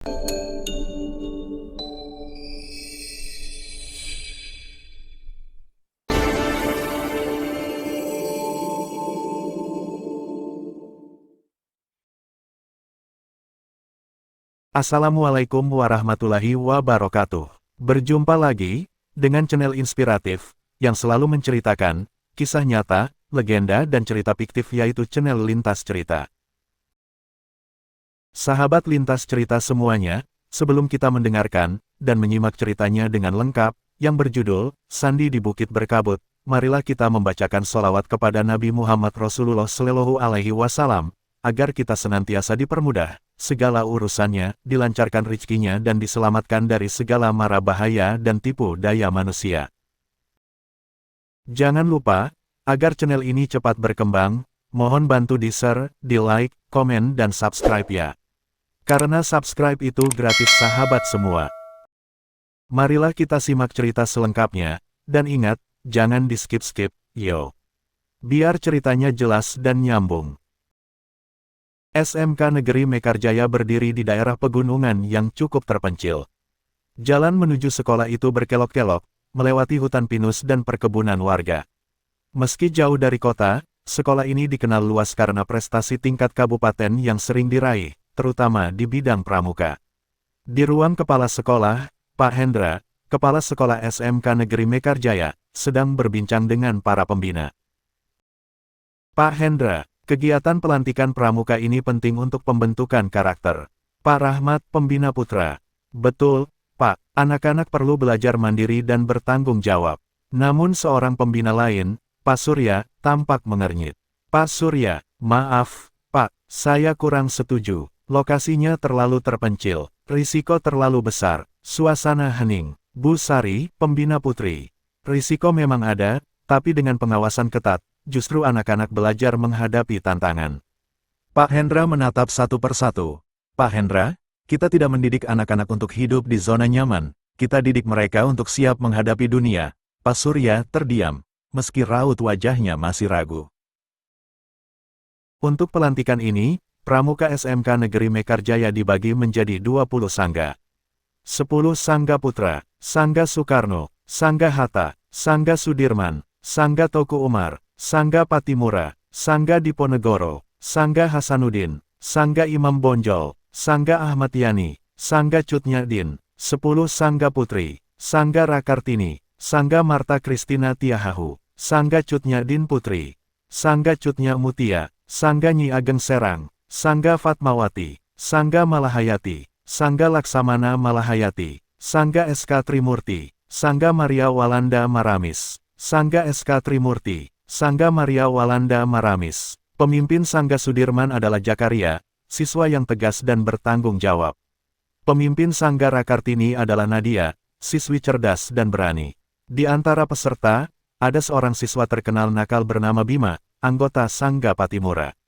Assalamualaikum warahmatullahi wabarakatuh. Berjumpa lagi dengan channel inspiratif yang selalu menceritakan kisah nyata, legenda dan cerita fiktif, yaitu channel Lintas Cerita. Sahabat Lintas Cerita semuanya, sebelum kita mendengarkan dan menyimak ceritanya dengan lengkap yang berjudul Sandi di Bukit Berkabut, marilah kita membacakan sholawat kepada Nabi Muhammad Rasulullah Shallallahu Alaihi Wasallam agar kita senantiasa dipermudah segala urusannya, dilancarkan rezekinya dan diselamatkan dari segala mara bahaya dan tipu daya manusia. Jangan lupa, agar channel ini cepat berkembang, mohon bantu di-share, di-like, komen dan subscribe ya. Karena subscribe itu gratis sahabat semua. Marilah kita simak cerita selengkapnya, dan ingat, jangan di-skip-skip, yo. Biar ceritanya jelas dan nyambung. SMK Negeri Mekarjaya berdiri di daerah pegunungan yang cukup terpencil. Jalan menuju sekolah itu berkelok-kelok, melewati hutan pinus dan perkebunan warga. Meski jauh dari kota, sekolah ini dikenal luas karena prestasi tingkat kabupaten yang sering diraih, terutama di bidang pramuka. Di ruang kepala sekolah, Pak Hendra, kepala sekolah SMK Negeri Mekarjaya, sedang berbincang dengan para pembina. Pak Hendra, kegiatan pelantikan pramuka ini penting untuk pembentukan karakter. Pak Rahmat, pembina putra. Betul, Pak, anak-anak perlu belajar mandiri dan bertanggung jawab. Namun seorang pembina lain, Pak Surya, tampak mengernyit. Pak Surya, maaf, Pak, saya kurang setuju. Lokasinya terlalu terpencil, risiko terlalu besar, suasana hening. Bu Sari, pembina putri. Risiko memang ada, tapi dengan pengawasan ketat, justru anak-anak belajar menghadapi tantangan. Pak Hendra menatap satu persatu. Pak Hendra, kita tidak mendidik anak-anak untuk hidup di zona nyaman, kita didik mereka untuk siap menghadapi dunia. Pak Surya terdiam, meski raut wajahnya masih ragu. Untuk pelantikan ini, pramuka SMK Negeri Mekarjaya dibagi menjadi 20 sangga. 10 sangga putra, Sangga Soekarno, Sangga Hatta, Sangga Sudirman, Sangga Teuku Umar, Sangga Patimura, Sangga Diponegoro, Sangga Hasanuddin, Sangga Imam Bonjol, Sangga Ahmad Yani, Sangga Cut Nyadin, 10 Sangga Putri, Sangga Rakartini, Sangga Marta Kristina Tiahahu, Sangga Cut Nyadin Putri, Sangga Cut Mutia, Sangga Nyi Ageng Serang, Sangga Fatmawati, Sangga Malahayati, Sangga Laksamana Malahayati, Sangga SK Trimurti, Sangga Maria Walanda Maramis, Sangga SK Trimurti, Sangga Maria Walanda Maramis. Pemimpin Sangga Sudirman adalah Jakaria, siswa yang tegas dan bertanggung jawab. Pemimpin Sangga Rakartini adalah Nadia, siswi cerdas dan berani. Di antara peserta, ada seorang siswa terkenal nakal bernama Bima, anggota Sangga Patimura.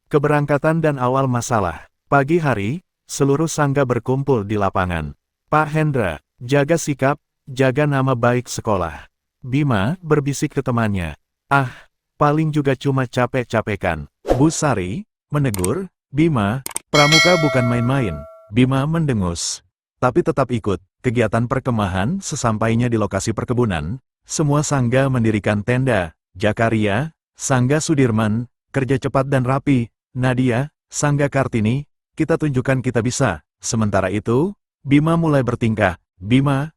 Keberangkatan dan awal masalah. Pagi hari, seluruh sangga berkumpul di lapangan. Pak Hendra, jaga sikap, jaga nama baik sekolah. Bima berbisik ke temannya. Ah, paling juga cuma capek-capekan. Bu Sari menegur, Bima, pramuka bukan main-main. Bima mendengus. Tapi tetap ikut. Kegiatan perkemahan sesampainya di lokasi perkebunan, semua sangga mendirikan tenda. Jakaria, Sangga Sudirman, kerja cepat dan rapi. Nadia, Sangga Kartini, kita tunjukkan kita bisa. Sementara itu, Bima mulai bertingkah. Bima,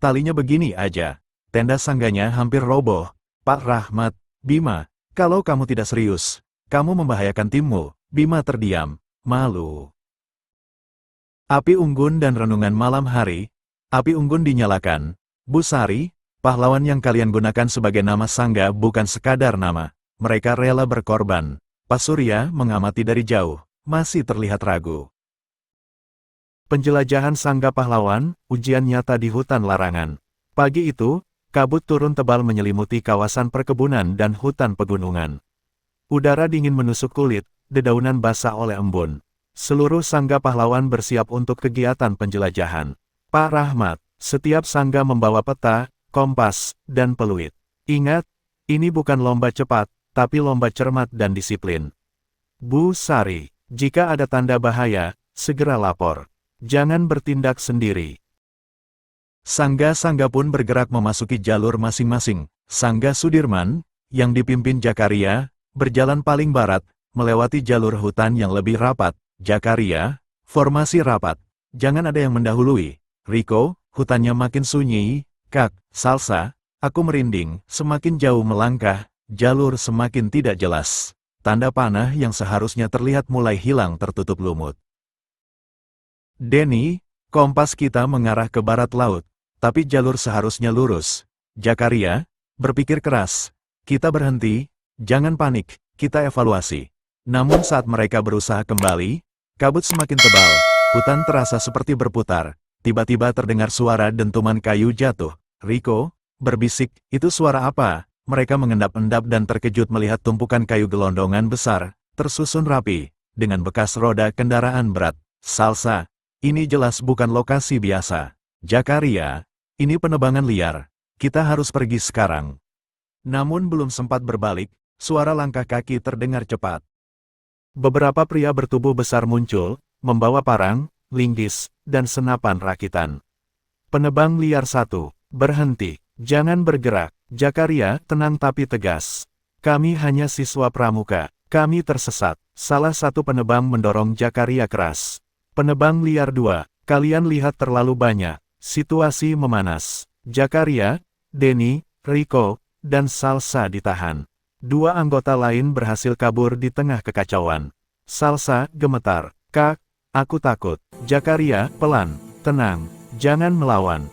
talinya begini aja. Tenda sangganya hampir roboh. Pak Rahmat, Bima, kalau kamu tidak serius, kamu membahayakan timmu. Bima terdiam, malu. Api unggun dan renungan malam hari. Api unggun dinyalakan. Bu Sari, pahlawan yang kalian gunakan sebagai nama sangga bukan sekadar nama. Mereka rela berkorban. Pak Surya mengamati dari jauh, masih terlihat ragu. Penjelajahan Sangga Pahlawan, ujian nyata di hutan larangan. Pagi itu, kabut turun tebal menyelimuti kawasan perkebunan dan hutan pegunungan. Udara dingin menusuk kulit, dedaunan basah oleh embun. Seluruh sangga pahlawan bersiap untuk kegiatan penjelajahan. Pak Rahmat, setiap sangga membawa peta, kompas, dan peluit. Ingat, ini bukan lomba cepat, tapi lomba cermat dan disiplin. Bu Sari, jika ada tanda bahaya, segera lapor. Jangan bertindak sendiri. Sangga-sangga pun bergerak memasuki jalur masing-masing. Sangga Sudirman, yang dipimpin Jakaria, berjalan paling barat, melewati jalur hutan yang lebih rapat. Jakaria, formasi rapat. Jangan ada yang mendahului. Riko, hutannya makin sunyi. Kak, Salsa, aku merinding. Semakin jauh melangkah, jalur semakin tidak jelas. Tanda panah yang seharusnya terlihat mulai hilang tertutup lumut. Denny, kompas kita mengarah ke barat laut, tapi jalur seharusnya lurus. Jakaria, berpikir keras. Kita berhenti, jangan panik, kita evaluasi. Namun saat mereka berusaha kembali, kabut semakin tebal, hutan terasa seperti berputar. Tiba-tiba terdengar suara dentuman kayu jatuh. Riko berbisik, itu suara apa? Mereka mengendap-endap dan terkejut melihat tumpukan kayu gelondongan besar, tersusun rapi, dengan bekas roda kendaraan berat. Salsa, ini jelas bukan lokasi biasa. Jakaria, ini penebangan liar. Kita harus pergi sekarang. Namun belum sempat berbalik, suara langkah kaki terdengar cepat. Beberapa pria bertubuh besar muncul, membawa parang, linggis, dan senapan rakitan. Penebang liar 1, berhenti, jangan bergerak. Jakaria, tenang tapi tegas. Kami hanya siswa pramuka, kami tersesat. Salah satu penebang mendorong Jakaria keras. Penebang liar 2, kalian lihat terlalu banyak. Situasi memanas. Jakaria, Denny, Riko, dan Salsa ditahan. 2 anggota lain berhasil kabur di tengah kekacauan. Salsa gemetar. Kak, aku takut. Jakaria, pelan, tenang, jangan melawan.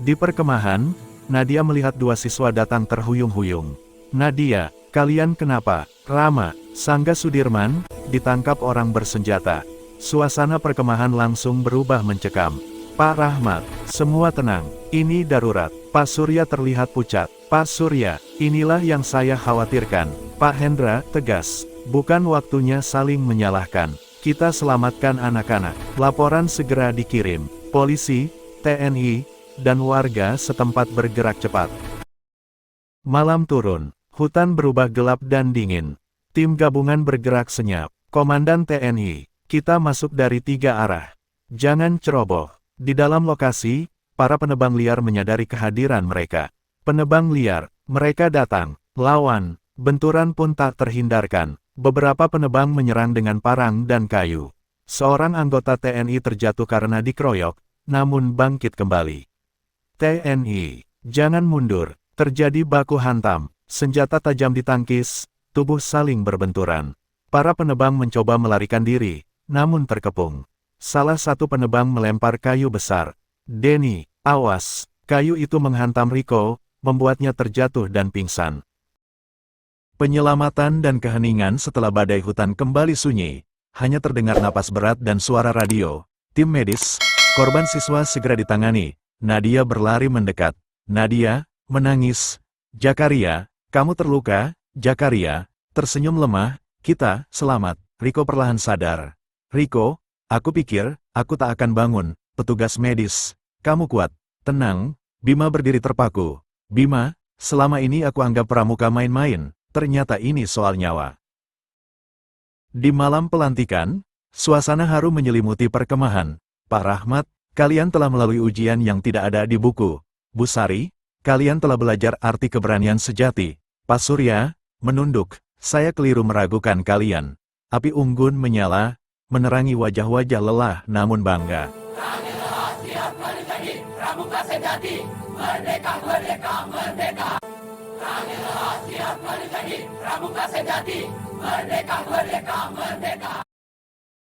Di perkemahan, Nadia melihat 2 siswa datang terhuyung-huyung. Nadia, kalian kenapa? Rama, Sangga Sudirman, ditangkap orang bersenjata. Suasana perkemahan langsung berubah mencekam. Pak Rahmat, semua tenang, ini darurat. Pak Surya terlihat pucat. Pak Surya, inilah yang saya khawatirkan. Pak Hendra, tegas. Bukan waktunya saling menyalahkan. Kita selamatkan anak-anak. Laporan segera dikirim. Polisi, TNI, dan warga setempat bergerak cepat. Malam turun, hutan berubah gelap dan dingin. Tim gabungan bergerak senyap. Komandan TNI, kita masuk dari 3 arah. Jangan ceroboh. Di dalam lokasi, para penebang liar menyadari kehadiran mereka. Penebang liar, mereka datang. Lawan, benturan pun tak terhindarkan. Beberapa penebang menyerang dengan parang dan kayu. Seorang anggota TNI terjatuh karena dikeroyok, namun bangkit kembali. TNI, jangan mundur, terjadi baku hantam, senjata tajam ditangkis, tubuh saling berbenturan. Para penebang mencoba melarikan diri, namun terkepung. Salah satu penebang melempar kayu besar. Denny, awas, kayu itu menghantam Riko, membuatnya terjatuh dan pingsan. Penyelamatan dan keheningan setelah badai hutan kembali sunyi, hanya terdengar napas berat dan suara radio. Tim medis, korban siswa segera ditangani. Nadia berlari mendekat. Nadia, menangis. Jakaria, kamu terluka? Jakaria, tersenyum lemah. Kita, selamat. Riko perlahan sadar. Riko, aku pikir, aku tak akan bangun. Petugas medis, kamu kuat. Tenang. Bima berdiri terpaku. Bima, selama ini aku anggap pramuka main-main. Ternyata ini soal nyawa. Di malam pelantikan, suasana haru menyelimuti perkemahan. Pak Rahmat, kalian telah melalui ujian yang tidak ada di buku. Bu Sari, kalian telah belajar arti keberanian sejati. Pak Surya, menunduk, saya keliru meragukan kalian. Api unggun menyala, menerangi wajah-wajah lelah namun bangga. Pramuka sejati, merdeka, merdeka, merdeka. Pramuka sejati, merdeka, merdeka, merdeka.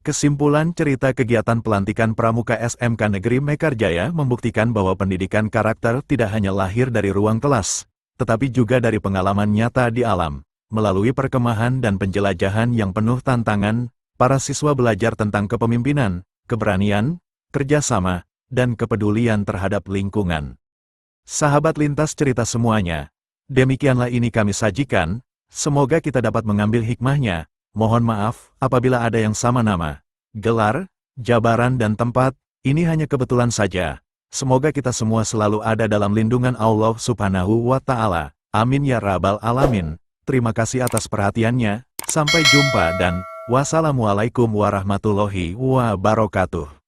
Kesimpulan cerita kegiatan pelantikan Pramuka SMK Negeri Mekarjaya membuktikan bahwa pendidikan karakter tidak hanya lahir dari ruang kelas, tetapi juga dari pengalaman nyata di alam. Melalui perkemahan dan penjelajahan yang penuh tantangan, para siswa belajar tentang kepemimpinan, keberanian, kerjasama, dan kepedulian terhadap lingkungan. Sahabat lintas cerita semuanya, demikianlah ini kami sajikan, semoga kita dapat mengambil hikmahnya. Mohon maaf apabila ada yang sama nama, gelar, jabaran dan tempat, ini hanya kebetulan saja. Semoga kita semua selalu ada dalam lindungan Allah Subhanahu wa Ta'ala. Amin ya Rabbal Alamin. Terima kasih atas perhatiannya. Sampai jumpa dan wassalamualaikum warahmatullahi wabarakatuh.